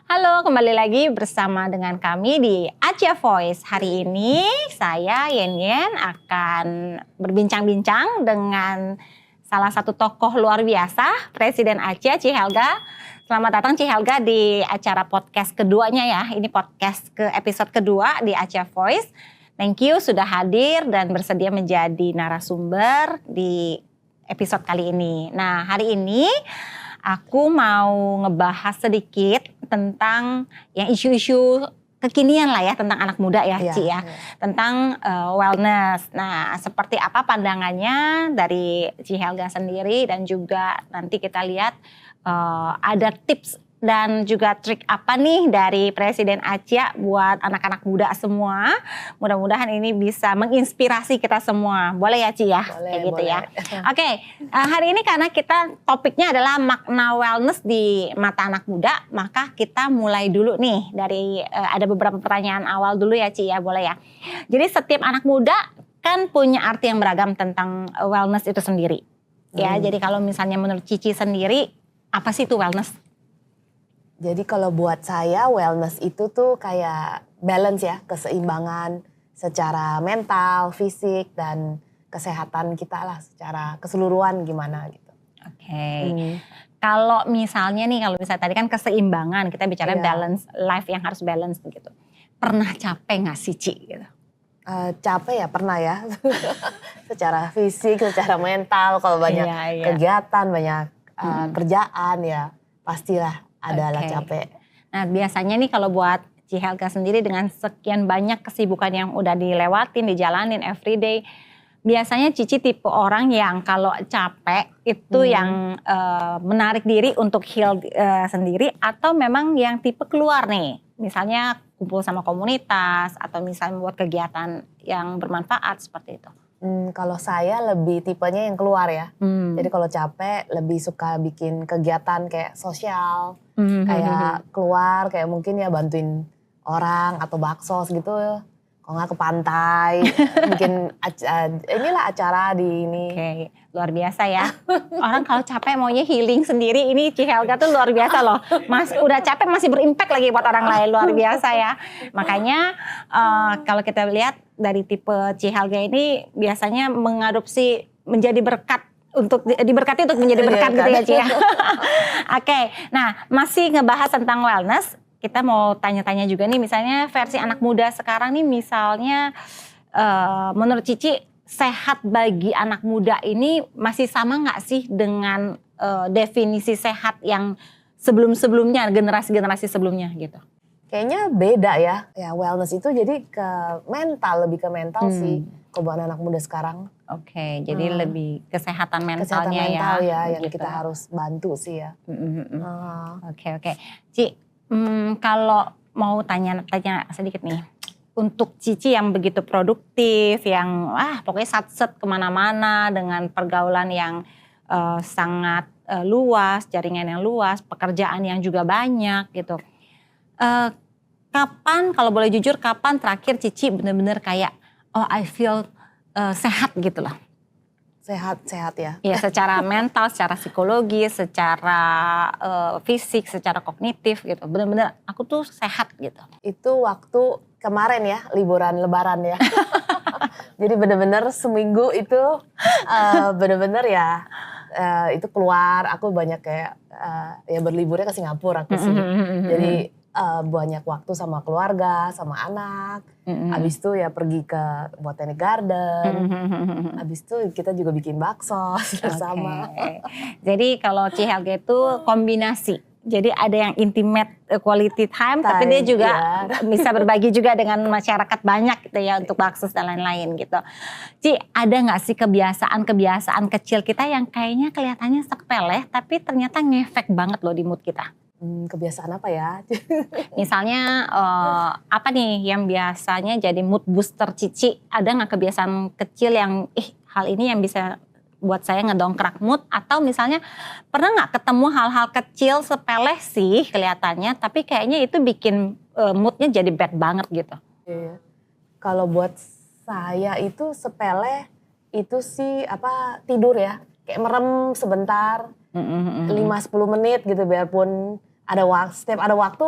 Halo, kembali lagi bersama dengan kami di Acia Voice. Hari ini saya Yen akan berbincang-bincang dengan salah satu tokoh luar biasa, Presiden Acia, Ci Helga. Selamat datang Ci Helga di acara podcast keduanya ya. Ini podcast ke episode kedua di Acia Voice. Thank you sudah hadir dan bersedia menjadi narasumber di episode kali ini. Nah, hari ini aku mau ngebahas sedikit tentang yang isu-isu kekinian lah ya, tentang anak muda ya, Ci ya. Tentang wellness. Nah, seperti apa pandangannya dari Ci Helga sendiri, dan juga nanti kita lihat ada tips dan juga trik apa nih dari Presiden Acia buat anak-anak muda semua. Mudah-mudahan ini bisa menginspirasi kita semua. Boleh ya Ci ya? Boleh, kayak gitu boleh. ya. Oke, hari ini karena kita topiknya adalah makna wellness di mata anak muda, maka kita mulai dulu nih dari ada beberapa pertanyaan awal dulu ya Ci ya, boleh ya. Jadi setiap anak muda kan punya arti yang beragam tentang wellness itu sendiri. Ya, jadi kalau misalnya menurut Cici sendiri, apa sih itu wellness? Jadi kalau buat saya wellness itu tuh kayak balance ya, keseimbangan secara mental, fisik, dan kesehatan kita lah secara keseluruhan gimana gitu. Oke. Kalau misalnya nih, kalau misalnya tadi kan keseimbangan, kita bicara balance, life yang harus balance gitu. Pernah capek gak sih Ci gitu? Capek ya pernah ya, secara fisik, secara mental, kalau banyak kegiatan, banyak kerjaan ya pastilah adalah capek. Nah biasanya nih kalau buat Ci Helga sendiri dengan sekian banyak kesibukan yang udah dilewatin, dijalanin everyday, biasanya Cici tipe orang yang kalau capek itu yang menarik diri untuk heal sendiri, atau memang yang tipe keluar nih, misalnya kumpul sama komunitas atau misalnya buat kegiatan yang bermanfaat seperti itu? Kalau saya lebih tipenya yang keluar ya. Jadi kalau capek lebih suka bikin kegiatan kayak sosial, kayak keluar, kayak mungkin ya bantuin orang atau baksos gitu. Kalau nggak ke pantai, bikin inilah acara di ini. Oke, luar biasa ya. Orang kalau capek maunya healing sendiri, ini Ci Helga tuh luar biasa loh. Udah capek masih berimpact lagi buat orang lain, luar biasa ya. Makanya kalau kita lihat dari tipe Ci Helga ini biasanya mengadopsi menjadi berkat, untuk diberkati untuk menjadi berkat gitu ya Ci ya. Oke, nah masih ngebahas tentang wellness. Kita mau tanya-tanya juga nih, misalnya versi anak muda sekarang nih, misalnya menurut Cici sehat bagi anak muda ini masih sama gak sih dengan definisi sehat yang sebelum-sebelumnya, generasi-generasi sebelumnya gitu? Kayaknya beda ya, wellness itu jadi ke mental, lebih ke mental sih kalau buat anak muda sekarang. Oke, jadi lebih kesehatan mentalnya kesehatan mental ya yang gitu. kita harus bantu sih ya. Oke. Ci, kalau mau tanya sedikit nih, untuk Cici yang begitu produktif, yang pokoknya satset kemana-mana dengan pergaulan yang sangat luas, jaringan yang luas, pekerjaan yang juga banyak gitu. Kapan, kalau boleh jujur, kapan terakhir Cici benar-benar kayak I feel sehat gitu loh? Sehat ya. Iya, secara mental, secara psikologi, secara fisik, secara kognitif gitu. Benar-benar aku tuh sehat gitu. Itu waktu kemarin ya, liburan lebaran ya. Jadi benar-benar seminggu itu benar-benar ya itu keluar. Aku banyak kayak ya berliburnya ke Singapura aku sih. Jadi banyak waktu sama keluarga, sama anak. Abis itu ya pergi ke Botanic Garden. Abis itu kita juga bikin bakso bersama. Jadi kalau Ci Helga itu kombinasi. Jadi ada yang intimate quality time, tapi dia juga bisa berbagi juga dengan masyarakat banyak gitu ya, untuk bakso dan lain-lain gitu. Ci, ada gak sih kebiasaan-kebiasaan kecil kita yang kayaknya kelihatannya sepele, tapi ternyata ngefek banget loh di mood kita? Kebiasaan apa ya? Misalnya apa nih yang biasanya jadi mood booster Cici? Ada gak kebiasaan kecil yang hal ini yang bisa buat saya ngedongkrak mood? Atau misalnya pernah gak ketemu hal-hal kecil sepele sih kelihatannya, tapi kayaknya itu bikin moodnya jadi bad banget gitu? Kalau buat saya itu sepele itu sih tidur ya. Kayak merem sebentar, 5-10 menit gitu, biarpun setiap ada waktu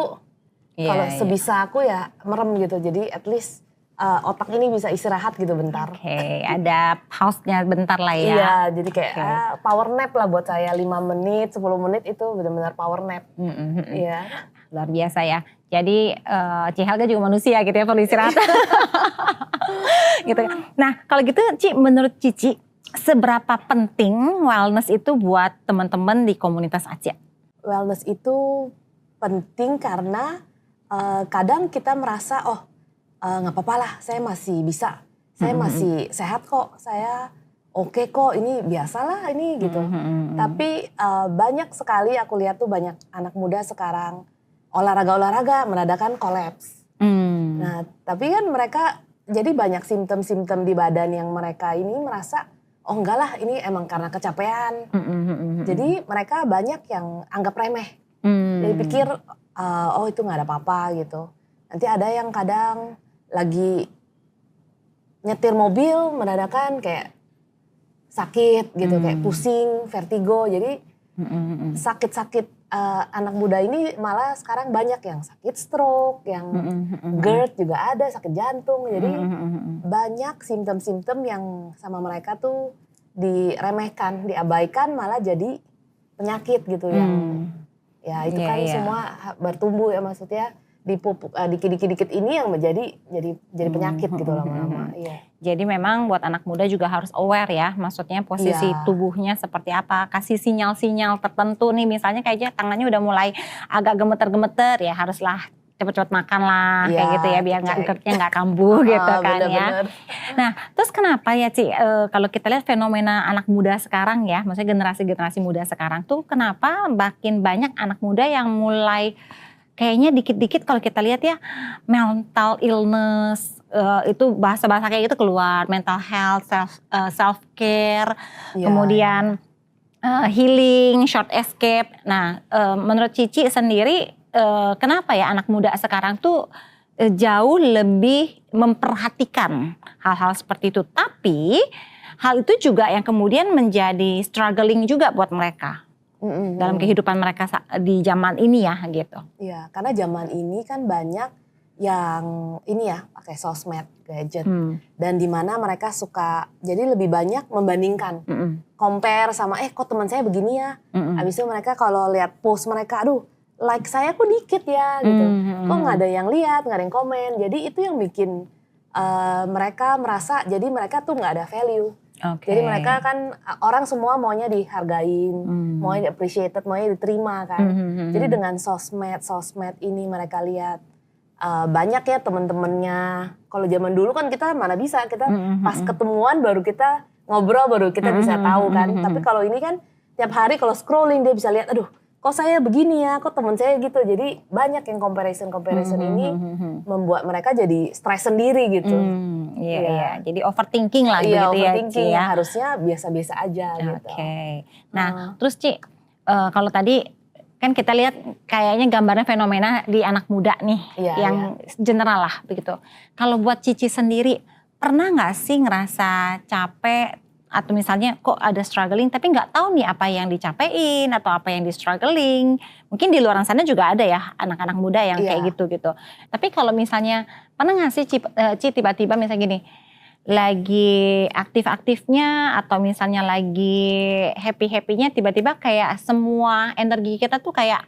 Kalau sebisa aku ya merem gitu. Jadi at least otak ini bisa istirahat gitu bentar. Oke, ada pause-nya bentar lah ya. Iya, jadi kayak power nap lah buat saya 5 menit, 10 menit itu benar-benar power nap. Iya. Luar biasa ya. Jadi Ci Helga juga manusia gitu ya, perlu istirahat. Gitu. Nah, kalau gitu Ci, menurut Cici seberapa penting wellness itu buat teman-teman di komunitas Acia? Wellness itu penting karena kadang kita merasa nggak apa-apa lah, saya masih bisa, saya masih sehat kok, saya oke kok, ini biasalah ini gitu. Tapi banyak sekali aku lihat tuh banyak anak muda sekarang olahraga menadakan kolaps. Nah, tapi kan mereka jadi banyak simptom-simptom di badan yang mereka ini merasa oh enggak lah, ini emang karena kecapean. Jadi mereka banyak yang anggap remeh. Jadi pikir oh itu nggak ada apa-apa gitu. Nanti ada yang kadang lagi nyetir mobil menadakan kayak sakit gitu, kayak pusing, vertigo. Jadi sakit-sakit anak muda ini malah sekarang banyak yang sakit stroke, yang GERD juga ada, sakit jantung. Jadi banyak simptom-simptom yang sama mereka tuh diremehkan, diabaikan, malah jadi penyakit gitu yang ya itu kan semua bertumbuh ya, maksudnya dikit-dikit ini yang menjadi penyakit gitu lama-lama. Iya. Jadi memang buat anak muda juga harus aware ya, maksudnya posisi tubuhnya seperti apa, kasih sinyal-sinyal tertentu nih, misalnya kayaknya tangannya udah mulai agak gemeter-gemeter ya, haruslah cepet-cepet makan lah kayak gitu ya, biar GERD-nya nggak kambuh gitu kan ya. Nah, terus kenapa ya Ci, kalau kita lihat fenomena anak muda sekarang ya, maksudnya generasi-generasi muda sekarang tuh kenapa makin banyak anak muda yang mulai kayaknya dikit-dikit kalau kita lihat ya mental illness, itu bahasa-bahasa kayak gitu keluar, mental health, self care, kemudian healing, short escape. Nah, menurut Cici sendiri kenapa ya anak muda sekarang tuh jauh lebih memperhatikan hal-hal seperti itu, tapi hal itu juga yang kemudian menjadi struggling juga buat mereka. Dalam kehidupan mereka di zaman ini ya gitu. Iya, karena zaman ini kan banyak yang ini ya pakai sosmed, gadget, dan di mana mereka suka jadi lebih banyak membandingkan, compare sama kok teman saya begini ya. Habis itu mereka kalau lihat post mereka, aduh like saya kok dikit ya gitu, kok nggak ada yang lihat, nggak ada yang komen. Jadi itu yang bikin mereka merasa jadi mereka tuh nggak ada value. Jadi mereka kan orang semua maunya dihargain, maunya appreciated, maunya diterima kan. Jadi dengan sosmed ini mereka lihat banyak ya teman-temannya. Kalau zaman dulu kan kita mana bisa, kita pas ketemuan baru kita ngobrol, baru kita bisa tahu kan. Tapi kalau ini kan tiap hari kalau scrolling dia bisa lihat, aduh kok saya begini ya, kok teman saya gitu. Jadi banyak yang comparison ini membuat mereka jadi stres sendiri gitu. Iya. Jadi overthinking lah gitu ya. Overthinking ya, harusnya biasa-biasa aja gitu. Nah, terus Ci, kalau tadi kan kita lihat kayaknya gambarnya fenomena di anak muda nih, yang general lah begitu. Kalau buat Cici sendiri, pernah nggak sih ngerasa capek? Atau misalnya kok ada struggling tapi nggak tahu nih apa yang dicapein atau apa yang di struggling. Mungkin di luar sana juga ada ya anak-anak muda yang kayak gitu. Tapi kalau misalnya pernah nggak sih Ci tiba-tiba misalnya gini, lagi aktif-aktifnya atau misalnya lagi happy-happynya tiba-tiba kayak semua energi kita tuh kayak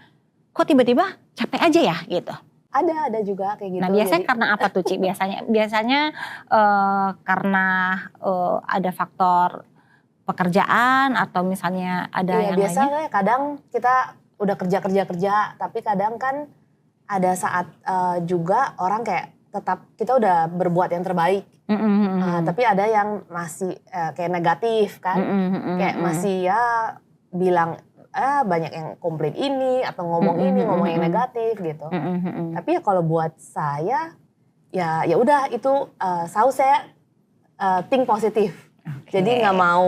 kok tiba-tiba capek aja ya gitu. Ada juga kayak gitu. Nah biasanya karena apa tuh Ci? Biasanya karena ada faktor pekerjaan atau misalnya ada yang lainnya? Biasanya kadang kita udah kerja, tapi kadang kan ada saat juga orang kayak tetap kita udah berbuat yang terbaik. Tapi ada yang masih kayak negatif kan, kayak masih ya bilang banyak yang komplain ini atau ngomong ngomong yang negatif gitu. Tapi ya kalau buat saya ya udah itu selalu saya think positif. Jadi nggak mau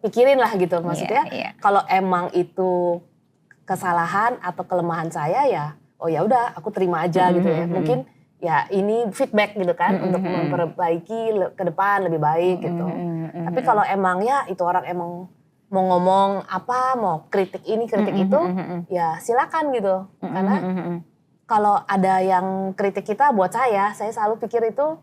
pikirin lah gitu, maksudnya kalau emang itu kesalahan atau kelemahan saya ya oh ya udah aku terima aja gitu ya. Mungkin ya ini feedback gitu kan untuk memperbaiki ke depan lebih baik gitu. Tapi kalau emang ya itu orang emang mau ngomong apa, mau kritik ini kritik itu, ya silakan gitu. Karena kalau ada yang kritik kita buat saya selalu pikir itu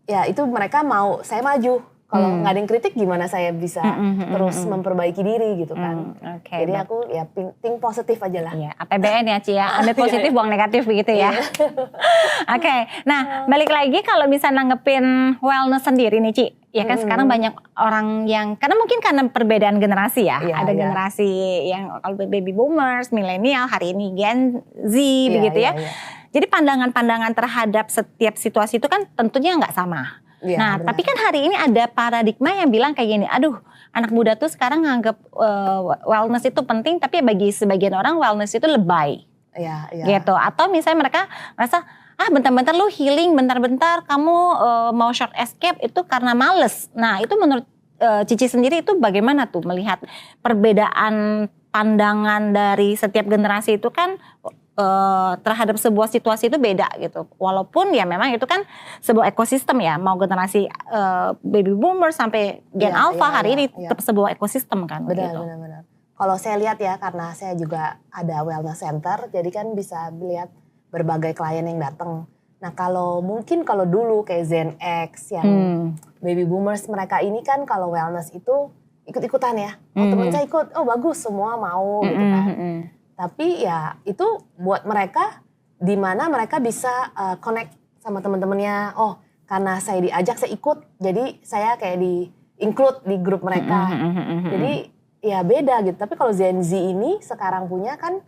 ya itu mereka mau saya maju. Kalau nggak ada yang kritik gimana saya bisa terus memperbaiki diri gitu kan. Jadi aku ya think positif aja lah. Iya, APBN ya Ci ya, ambil positif buang negatif begitu ya. Oke, nah balik lagi kalau bisa nanggepin wellness sendiri nih Ci. Ya kan sekarang banyak orang yang, karena mungkin karena perbedaan generasi ya. Ada generasi yang kalau baby boomers, milenial, hari ini Gen Z begitu ya. Jadi pandangan-pandangan terhadap setiap situasi itu kan tentunya nggak sama. Nah, benar. Tapi kan hari ini ada paradigma yang bilang kayak gini, aduh anak muda tuh sekarang nganggap wellness itu penting, tapi bagi sebagian orang wellness itu lebay. Gitu. Atau misalnya mereka merasa, bentar-bentar lu healing, bentar-bentar kamu mau short escape itu karena males. Nah itu menurut Cici sendiri itu bagaimana tuh melihat perbedaan pandangan dari setiap generasi itu kan terhadap sebuah situasi itu beda gitu. Walaupun ya memang itu kan sebuah ekosistem ya, mau generasi baby boomer sampai Gen Alpha hari ini tetap sebuah ekosistem kan. Benar. Kalau saya lihat ya, karena saya juga ada wellness center, jadi kan bisa lihat berbagai klien yang datang. Nah kalau dulu kayak Gen X yang baby boomers mereka ini kan kalau wellness itu ikut-ikutan ya. Teman saya ikut, bagus semua mau gitu kan. Tapi ya itu buat mereka di mana mereka bisa connect sama teman-temannya. Oh, karena saya diajak saya ikut, jadi saya kayak di include di grup mereka. Jadi ya beda gitu. Tapi kalau Gen Z ini sekarang punya kan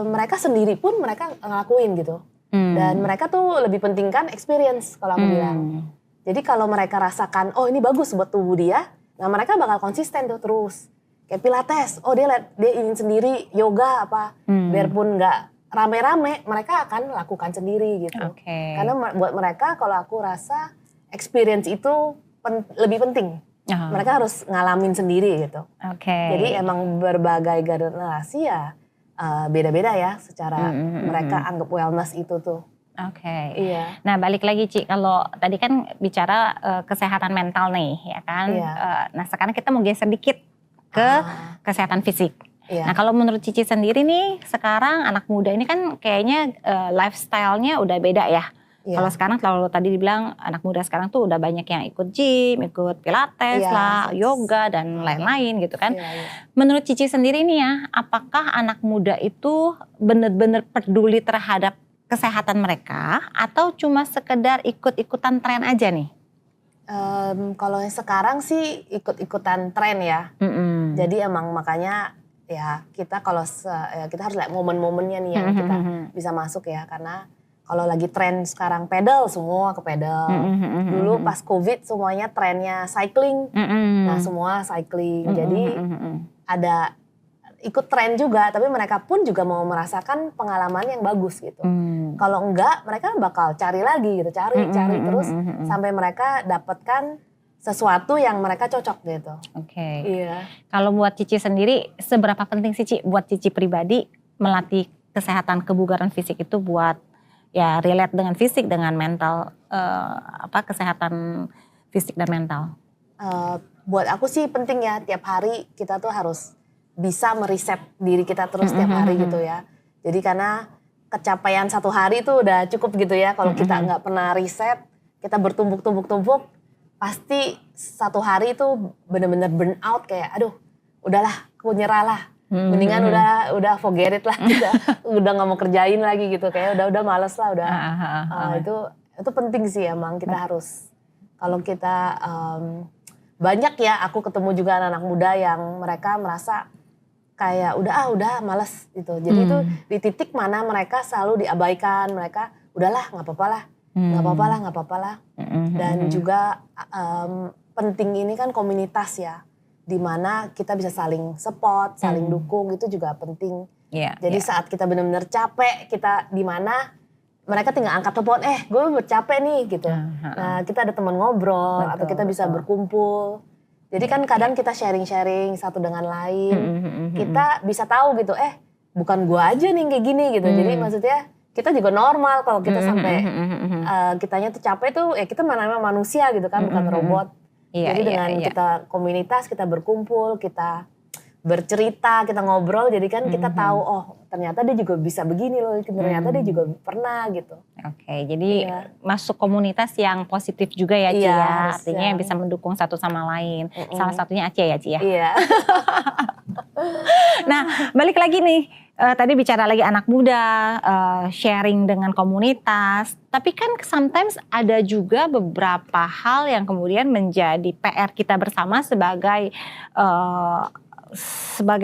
mereka sendiri pun mereka ngelakuin gitu. Dan mereka tuh lebih pentingkan experience kalau aku bilang. Jadi kalau mereka rasakan, oh ini bagus buat tubuh dia, nah mereka bakal konsisten tuh terus. Kayak pilates, dia ingin sendiri, yoga apa, biarpun nggak rame-rame, mereka akan lakukan sendiri gitu. Karena buat mereka kalau aku rasa experience itu lebih penting. Mereka harus ngalamin sendiri gitu. Jadi emang berbagai generasi ya beda-beda ya secara mereka anggap wellness itu tuh. Iya. Nah balik lagi Ci, kalau tadi kan bicara kesehatan mental nih ya kan. Nah sekarang kita mau geser dikit ke kesehatan fisik. Nah kalau menurut Cici sendiri nih, sekarang anak muda ini kan kayaknya lifestyle-nya udah beda ya. Kalau sekarang kalau tadi dibilang anak muda sekarang tuh udah banyak yang ikut gym, ikut pilates lah, yoga dan lain-lain gitu kan. Menurut Cici sendiri nih ya, apakah anak muda itu benar-benar peduli terhadap kesehatan mereka atau cuma sekedar ikut-ikutan tren aja nih? Kalau yang sekarang sih ikut-ikutan tren ya. Jadi emang makanya ya kita kalau kita harus lihat momen-momennya nih yang kita bisa masuk ya. Karena kalau lagi tren sekarang pedal, semua ke pedal. Dulu pas COVID semuanya trennya cycling. Nah semua cycling. Jadi ada ikut tren juga, tapi mereka pun juga mau merasakan pengalaman yang bagus gitu. Kalau enggak, mereka bakal cari lagi gitu, cari terus sampai mereka dapatkan sesuatu yang mereka cocok gitu. Iya. Kalau buat Cici sendiri, seberapa penting sih Ci buat Cici pribadi melatih kesehatan kebugaran fisik itu buat ya relate dengan fisik dengan mental, kesehatan fisik dan mental? Buat aku sih penting ya, tiap hari kita tuh harus bisa meriset diri kita terus tiap hari gitu ya. Jadi karena kecapaian satu hari itu udah cukup gitu ya. Kalau kita nggak pernah riset, kita bertumpuk-tumpuk, pasti satu hari itu benar-benar burn out kayak, aduh, udahlah, aku nyerah lah. Mendingan udah forget it lah, udah nggak mau kerjain lagi gitu, kayak udah males lah, udah. Itu penting sih emang kita harus. Kalau kita banyak ya, aku ketemu juga anak-anak muda yang mereka merasa kayak udah males gitu. Jadi itu di titik mana mereka selalu diabaikan, mereka udahlah nggak apa-apa lah. Dan juga penting ini kan komunitas ya, di mana kita bisa saling support, saling dukung, itu juga penting. Jadi saat kita benar-benar capek, kita di mana mereka tinggal angkat telepon, gue capek nih gitu. Nah kita ada teman ngobrol, atau kita bisa berkumpul. Jadi kan kadang kita sharing-sharing satu dengan lain, kita bisa tahu gitu, bukan gua aja nih kayak gini gitu. Jadi maksudnya kita juga normal kalau kita sampai kitanya tuh capek tuh, ya kita namanya manusia gitu kan, bukan robot. Jadi dengan kita komunitas, kita berkumpul, kita bercerita, kita ngobrol, jadi kan kita tahu oh ternyata dia juga bisa begini loh, ternyata dia juga pernah gitu. Oke, jadi masuk komunitas yang positif juga ya Ci Iya, ya, harus artinya yang bisa mendukung satu sama lain. Salah satunya Acia ya Ci ya. Iya. Nah balik lagi nih, tadi bicara lagi anak muda, sharing dengan komunitas. Tapi kan sometimes ada juga beberapa hal yang kemudian menjadi PR kita bersama sebagai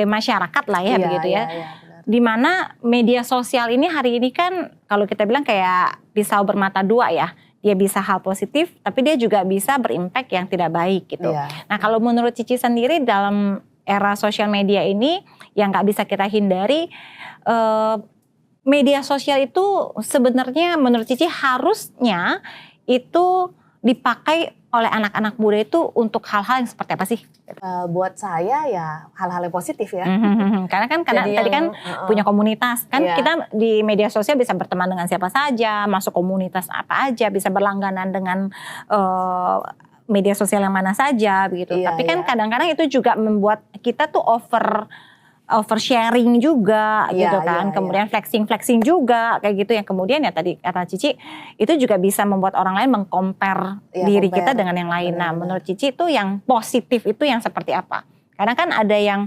masyarakat lah ya, begitu ya. Iya, Dimana media sosial ini hari ini kan kalau kita bilang kayak pisau bermata dua ya. Dia bisa hal positif tapi dia juga bisa berimpact yang tidak baik gitu. Iya. Nah kalau menurut Cici sendiri dalam era sosial media ini yang gak bisa kita hindari, media sosial itu sebenarnya menurut Cici harusnya itu dipakai oleh anak-anak muda itu untuk hal-hal yang seperti apa sih? Buat saya ya hal-hal yang positif ya. Karena tadi kan punya komunitas kan, kita di media sosial bisa berteman dengan siapa saja, masuk komunitas apa aja, bisa berlangganan dengan media sosial yang mana saja begitu. Tapi kan kadang-kadang itu juga membuat kita tuh oversharing juga gitu kan, kemudian flexing juga kayak gitu, yang kemudian ya tadi kata Cici itu juga bisa membuat orang lain meng-compare diri kita dengan yang lain. Nah menurut Cici itu yang positif itu yang seperti apa? Karena kan ada yang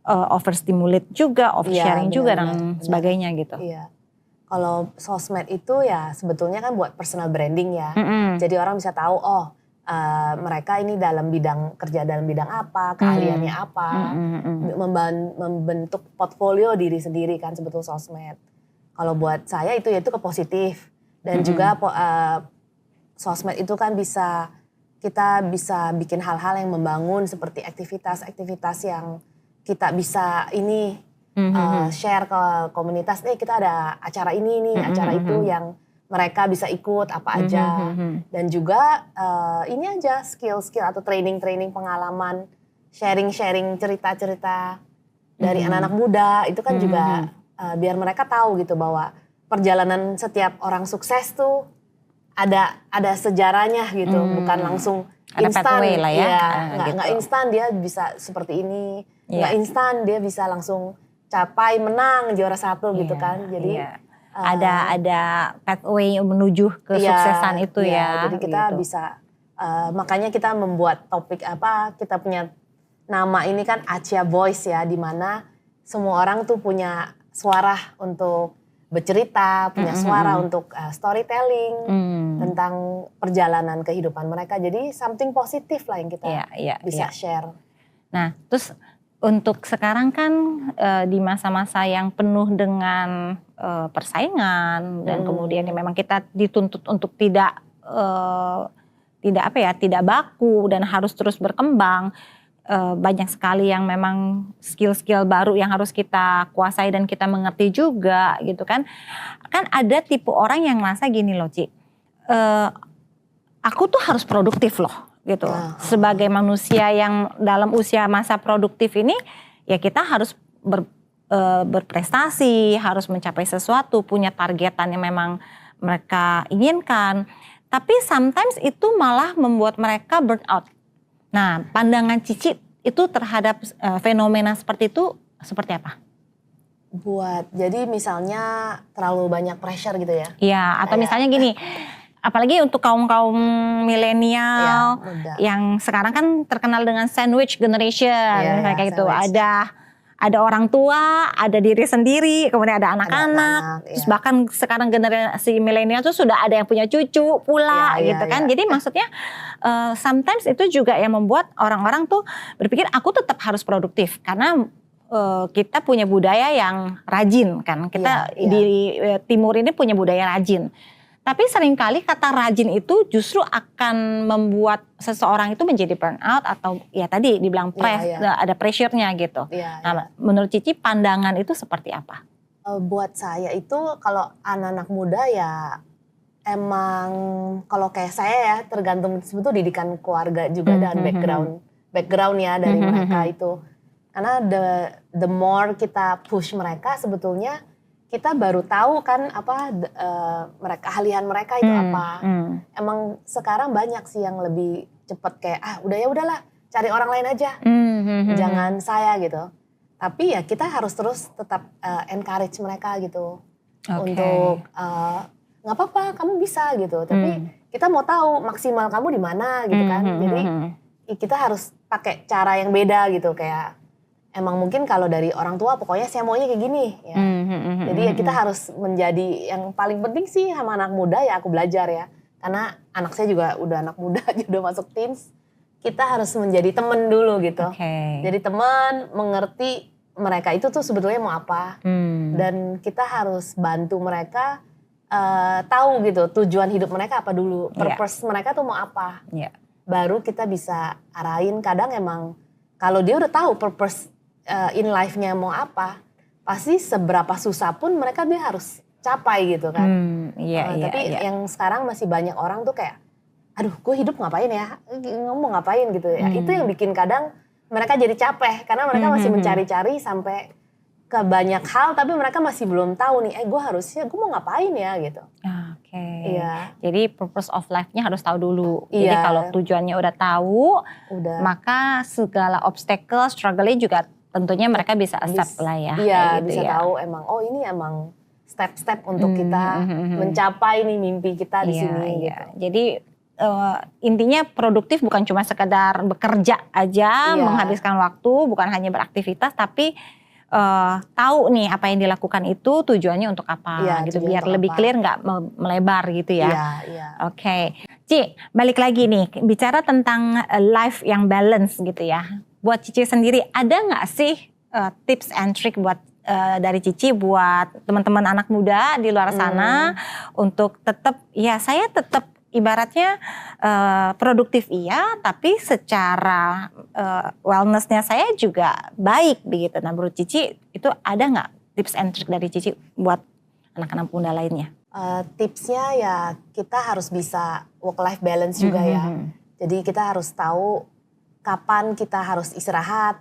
overstimulate juga, oversharing juga dan sebagainya gitu. Iya. Kalau sosmed itu ya sebetulnya kan buat personal branding ya. Jadi orang bisa tahu mereka ini kerja dalam bidang apa, keahliannya apa, membentuk portfolio diri sendiri kan sebetulnya sosmed. Kalau buat saya itu ke positif dan juga sosmed itu kan kita bisa bikin hal-hal yang membangun seperti aktivitas-aktivitas yang kita bisa share ke komunitas. Kita ada acara ini acara itu yang mereka bisa ikut apa aja. Dan juga ini aja skill-skill atau training pengalaman, sharing cerita-cerita dari anak-anak muda itu kan juga biar mereka tahu gitu bahwa perjalanan setiap orang sukses tuh ada sejarahnya gitu, bukan langsung instan lah ya. Nggak instan dia bisa seperti ini, nggak instan dia bisa langsung capai menang juara 1 gitu kan. Jadi ada pathway menuju kesuksesan itu ya. Jadi kita bisa makanya kita membuat topik kita punya nama ini kan Acia Voice ya, di mana semua orang tuh punya suara untuk bercerita, punya suara untuk storytelling tentang perjalanan kehidupan mereka. Jadi something positif lah yang kita bisa share. Nah, terus untuk sekarang kan di masa-masa yang penuh dengan persaingan dan kemudian memang kita dituntut untuk tidak baku dan harus terus berkembang. Banyak sekali yang memang skill-skill baru yang harus kita kuasai dan kita mengerti juga gitu kan. Kan ada tipe orang yang merasa gini loh Ci, aku tuh harus produktif loh gitu. Sebagai manusia yang dalam usia masa produktif ini ya kita harus berprestasi, harus mencapai sesuatu, punya targetan yang memang mereka inginkan. Tapi sometimes itu malah membuat mereka burn out. Nah, pandangan Cici itu terhadap fenomena seperti itu seperti apa? Jadi misalnya terlalu banyak pressure gitu ya? Iya, atau misalnya gini, apalagi untuk kaum milenial yang sekarang kan terkenal dengan sandwich generation, kayak gitu. Ada orang tua, ada diri sendiri, kemudian ada anak-anak, terus bahkan sekarang generasi milenial tuh sudah ada yang punya cucu pula gitu kan. Jadi maksudnya sometimes itu juga yang membuat orang-orang tuh berpikir aku tetap harus produktif karena kita punya budaya yang rajin kan. Kita di timur ini punya budaya rajin. Tapi seringkali kata rajin itu justru akan membuat seseorang itu menjadi burnout atau ya tadi dibilang ada pressure-nya gitu. Nah, menurut Cici pandangan itu seperti apa? Buat saya itu kalau anak-anak muda ya emang kalau kayak saya ya tergantung sebetulnya didikan keluarga juga dan background ya dari mereka itu. Karena the more kita push mereka sebetulnya kita baru tahu kan keahlian mereka itu apa. Emang sekarang banyak sih yang lebih cepet kayak udahlah cari orang lain aja, jangan saya gitu. Tapi ya kita harus terus tetap encourage mereka gitu. Oke. Untuk nggak apa-apa, kamu bisa gitu. Tapi kita mau tahu maksimal kamu di mana gitu kan. Jadi kita harus pakai cara yang beda gitu, kayak emang mungkin kalau dari orang tua pokoknya saya maunya kayak gini ya. Jadi ya kita harus menjadi, yang paling penting sih sama anak muda ya aku belajar ya. Karena anak saya juga udah anak muda, udah masuk teens. Kita harus menjadi teman dulu gitu. Jadi teman, mengerti mereka itu tuh sebetulnya mau apa. Dan kita harus bantu mereka tahu gitu tujuan hidup mereka apa dulu. Purpose mereka tuh mau apa. Baru kita bisa arahin. Kadang emang kalau dia udah tahu purpose in life-nya mau apa, pasti seberapa susah pun mereka dia harus capai gitu kan. Tapi yang sekarang masih banyak orang tuh kayak, aduh gue hidup ngapain ya, ngomong ngapain gitu ya. Itu yang bikin kadang mereka jadi capek, karena mereka masih mencari-cari sampai ke banyak hal, tapi mereka masih belum tahu nih, gue mau ngapain ya gitu. Jadi purpose of life-nya harus tahu dulu. Jadi kalau tujuannya udah tahu, maka segala obstacle, struggle-nya juga tentunya mereka bisa accept lah ya. Gitu bisa tahu emang, oh ini emang step-step untuk kita mencapai nih mimpi kita di sini gitu. Jadi intinya produktif bukan cuma sekedar bekerja aja, menghabiskan waktu, bukan hanya beraktivitas, tapi tahu nih apa yang dilakukan itu tujuannya untuk apa gitu, biar lebih clear, nggak melebar gitu ya. Oke. Ci, balik lagi nih, bicara tentang life yang balance gitu ya. Buat Cici sendiri, ada nggak sih tips and trick buat dari Cici buat teman-teman anak muda di luar sana untuk tetap, ya saya tetap ibaratnya produktif iya, tapi secara wellness-nya saya juga baik begitu. Nah, menurut Cici itu ada nggak tips and trick dari Cici buat anak-anak muda lainnya? Tipsnya ya kita harus bisa work-life balance juga ya. Jadi kita harus tahu kapan kita harus istirahat,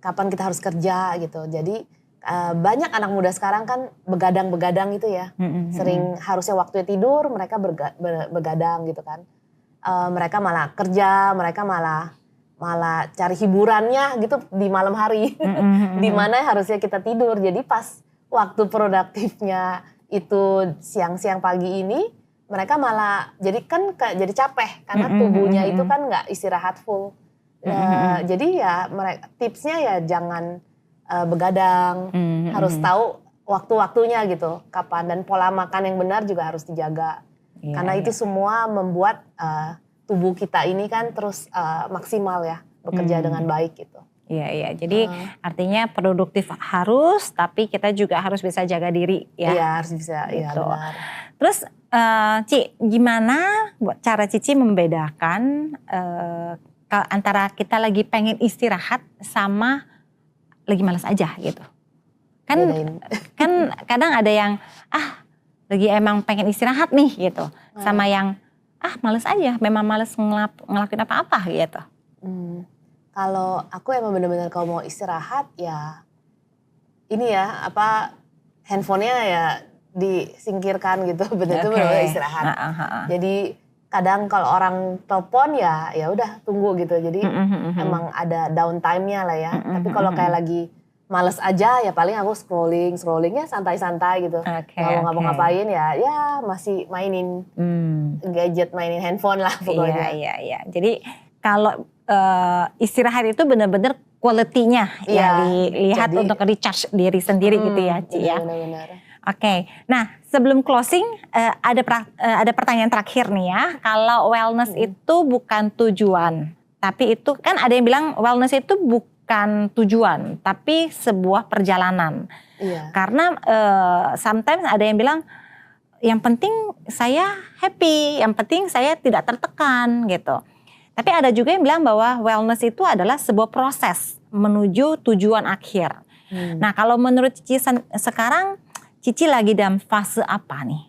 kapan kita harus kerja gitu. Jadi banyak anak muda sekarang kan begadang-begadang gitu ya. Sering harusnya waktunya tidur, mereka begadang gitu kan. Mereka malah kerja, mereka malah cari hiburannya gitu di malam hari. Di mana harusnya kita tidur. Jadi pas waktu produktifnya itu siang-siang pagi ini, mereka malah jadi capek karena tubuhnya itu kan nggak istirahat full. Jadi ya tipsnya ya jangan begadang, harus tahu waktu-waktunya gitu, kapan, dan pola makan yang benar juga harus dijaga. Karena itu semua membuat tubuh kita ini kan terus maksimal ya, bekerja dengan baik gitu. Jadi artinya produktif harus, tapi kita juga harus bisa jaga diri ya. Iya harus bisa, gitu. Benar. Terus Ci, gimana cara Cici membedakan antara kita lagi pengen istirahat sama lagi malas aja gitu? Kan kadang ada yang lagi emang pengen istirahat nih gitu, sama yang males aja, memang males ngelakuin apa-apa gitu. Kalau aku emang benar-benar kalau mau istirahat ya ini ya handphonenya ya disingkirkan gitu, benar-benar istirahat. Jadi kadang kalau orang telepon ya udah tunggu gitu. Jadi emang ada downtime-nya lah ya. Tapi kalau kayak lagi males aja ya paling aku scrollingnya santai-santai gitu. Kalau ngapa-ngapain ya masih mainin gadget, mainin handphone lah pokoknya. Iya. Jadi kalau istirahat itu benar-benar quality-nya yang dilihat untuk recharge diri sendiri gitu ya, Ci ya. Benar-benar. Oke, nah sebelum closing ada pertanyaan terakhir nih ya. Kalau wellness itu bukan tujuan, tapi itu kan ada yang bilang wellness itu bukan tujuan, tapi sebuah perjalanan. Karena sometimes ada yang bilang yang penting saya happy, yang penting saya tidak tertekan gitu. Tapi ada juga yang bilang bahwa wellness itu adalah sebuah proses menuju tujuan akhir. Nah kalau menurut Cici sekarang, Cici lagi dalam fase apa nih?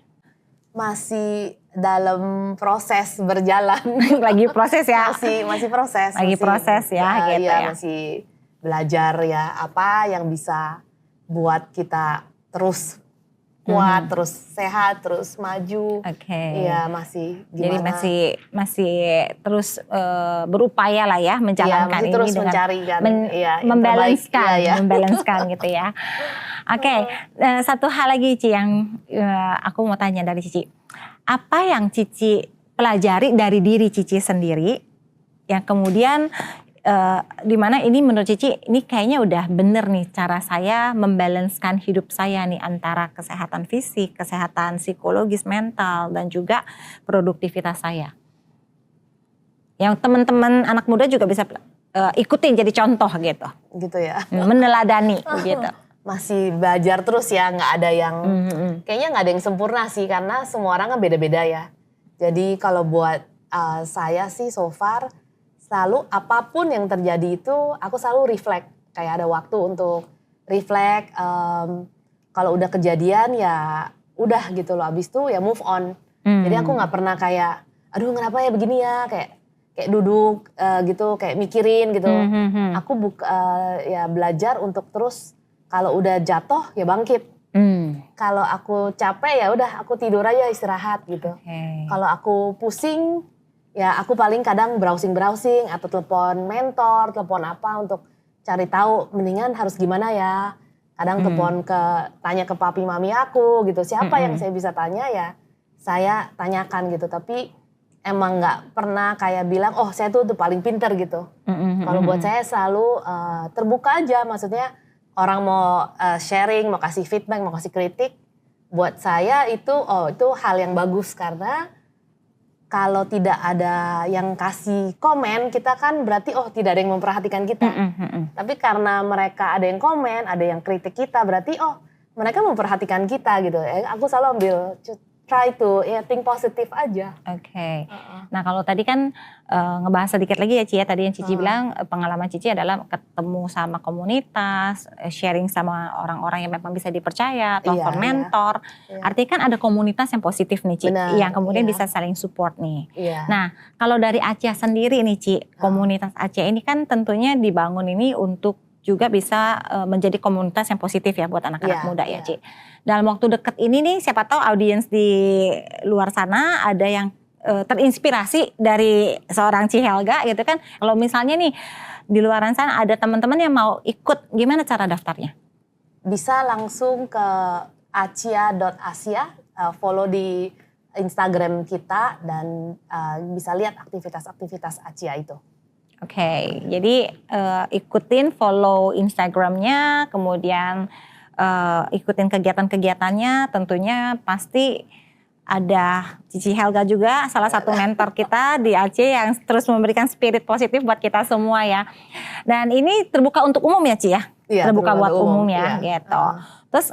Masih dalam proses berjalan. Lagi proses ya? Masih proses. Lagi proses ya gitu ya. Masih belajar ya apa yang bisa buat kita terus kuat, terus sehat, terus maju. Oke. Iya, masih Jadi gimana? masih terus berupaya lah ya menjalankan masih ini terus dengan mencari kan, yang membalanckan, terbaik. Iya, ya. membalanckan gitu ya. Oke, satu hal lagi Cici yang aku mau tanya dari Cici. Apa yang Cici pelajari dari diri Cici sendiri yang kemudian di mana ini menurut Cici ini kayaknya udah bener nih cara saya membalanskan hidup saya nih antara kesehatan fisik, kesehatan psikologis, mental dan juga produktivitas saya. Yang teman-teman anak muda juga bisa ikutin jadi contoh gitu. Gitu ya. Meneladani gitu. Masih belajar terus ya, nggak ada yang kayaknya nggak ada yang sempurna sih karena semua orang kan beda-beda ya. Jadi kalau buat saya sih so far selalu apapun yang terjadi itu aku selalu reflect, kayak ada waktu untuk reflect. Kalau udah kejadian ya udah gitu loh, abis itu ya move on. Jadi aku nggak pernah kayak aduh kenapa ya begini ya, kayak duduk gitu kayak mikirin gitu. Aku ya belajar untuk terus kalau udah jatuh ya bangkit. Kalau aku capek ya udah aku tidur aja, istirahat gitu. Kalau aku pusing ya aku paling kadang browsing atau telepon mentor, telepon apa untuk cari tahu mendingan harus gimana ya. Kadang telepon tanya ke papi mami aku gitu. Siapa yang saya bisa tanya ya saya tanyakan gitu. Tapi emang nggak pernah kayak bilang oh saya tuh paling pinter gitu. Kalau buat saya selalu terbuka aja, maksudnya orang mau sharing, mau kasih feedback, mau kasih kritik, buat saya itu itu hal yang bagus karena kalau tidak ada yang kasih komen, kita kan berarti tidak ada yang memperhatikan kita. Tapi karena mereka ada yang komen, ada yang kritik kita, berarti mereka memperhatikan kita gitu. Aku selalu ambil try to think positif aja. Oke. Nah kalau tadi kan ngebahas sedikit lagi ya Ci ya, tadi yang Cici bilang pengalaman Cici adalah ketemu sama komunitas, sharing sama orang-orang yang memang bisa dipercaya, telepon mentor. Artinya kan ada komunitas yang positif nih Ci, yang kemudian bisa saling support nih. Nah kalau dari Acia sendiri nih Ci, komunitas Acia ini kan tentunya dibangun ini untuk juga bisa menjadi komunitas yang positif ya buat anak-anak muda ya Ci. Dalam waktu dekat ini nih siapa tahu audiens di luar sana ada yang terinspirasi dari seorang Ci Helga gitu kan. Kalau misalnya nih di luar sana ada teman-teman yang mau ikut, gimana cara daftarnya? Bisa langsung ke acia.asia, follow di Instagram kita dan bisa lihat aktivitas-aktivitas Acia itu. Oke, jadi ikutin follow Instagramnya, kemudian ikutin kegiatan-kegiatannya, tentunya pasti ada Cici Helga juga, salah satu mentor kita di Aceh yang terus memberikan spirit positif buat kita semua ya. Dan ini terbuka untuk umum ya Ci ya? Iya, terbuka buat umum ya gitu. Terus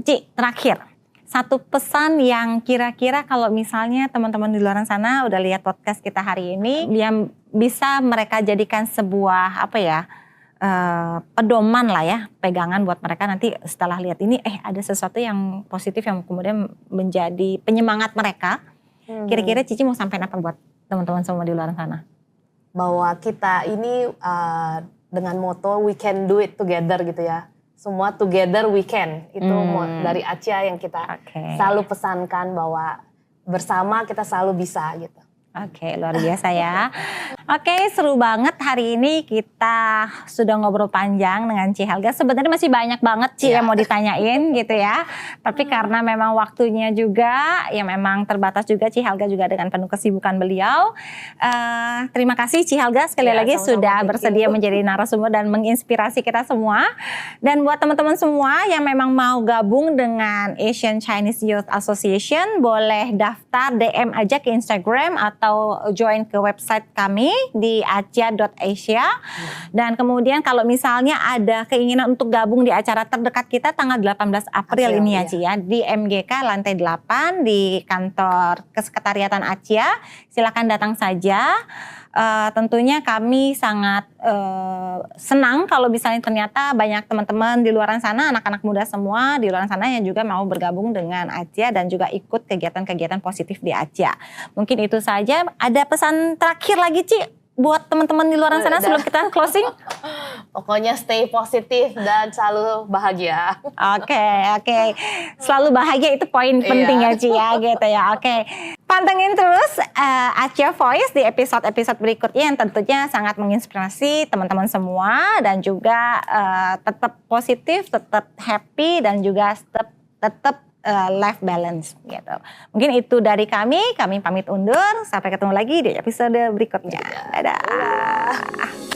Ci, terakhir. Satu pesan yang kira-kira kalau misalnya teman-teman di luar sana udah lihat podcast kita hari ini, yang bisa mereka jadikan sebuah pedoman lah ya, pegangan buat mereka nanti setelah lihat ini, ada sesuatu yang positif yang kemudian menjadi penyemangat mereka. Kira-kira Cici mau sampaikan apa buat teman-teman semua di luar sana? Bahwa kita ini dengan moto we can do it together gitu ya. Semua together we can, itu dari Acia yang kita selalu pesankan bahwa bersama kita selalu bisa gitu. Oke, luar biasa ya. Oke, seru banget hari ini kita sudah ngobrol panjang dengan Ci Helga. Sebenarnya masih banyak banget Ci yang mau ditanyain gitu ya. Tapi karena memang waktunya juga, ya memang terbatas juga Ci Helga juga dengan penuh kesibukan beliau. Terima kasih Ci Helga sekali lagi sudah bersedia menjadi narasumber dan menginspirasi kita semua. Dan buat teman-teman semua yang memang mau gabung dengan Asian Chinese Youth Association, boleh daftar DM aja ke Instagram atau join ke website kami di acia.asia. Dan kemudian kalau misalnya ada keinginan untuk gabung di acara terdekat kita tanggal 18 April ini ya Ci ya, di MGK lantai 8 di kantor Kesekretariatan Acia. Silakan datang saja. Tentunya kami sangat senang kalau misalnya ternyata banyak teman-teman di luar sana, anak-anak muda semua di luar sana yang juga mau bergabung dengan Acia dan juga ikut kegiatan-kegiatan positif di Acia. Mungkin itu saja. Ada pesan terakhir lagi Ci buat teman-teman di luar sana sebelum kita closing? Pokoknya stay positif dan selalu bahagia. Oke. Selalu bahagia itu poin penting ya Ci ya gitu ya. Oke. Pantengin terus Acia Voice di episode-episode berikutnya yang tentunya sangat menginspirasi teman-teman semua dan juga tetap positif, tetap happy dan juga tetap life balance gitu. Mungkin itu dari kami pamit undur. Sampai ketemu lagi di episode berikutnya. Dadah.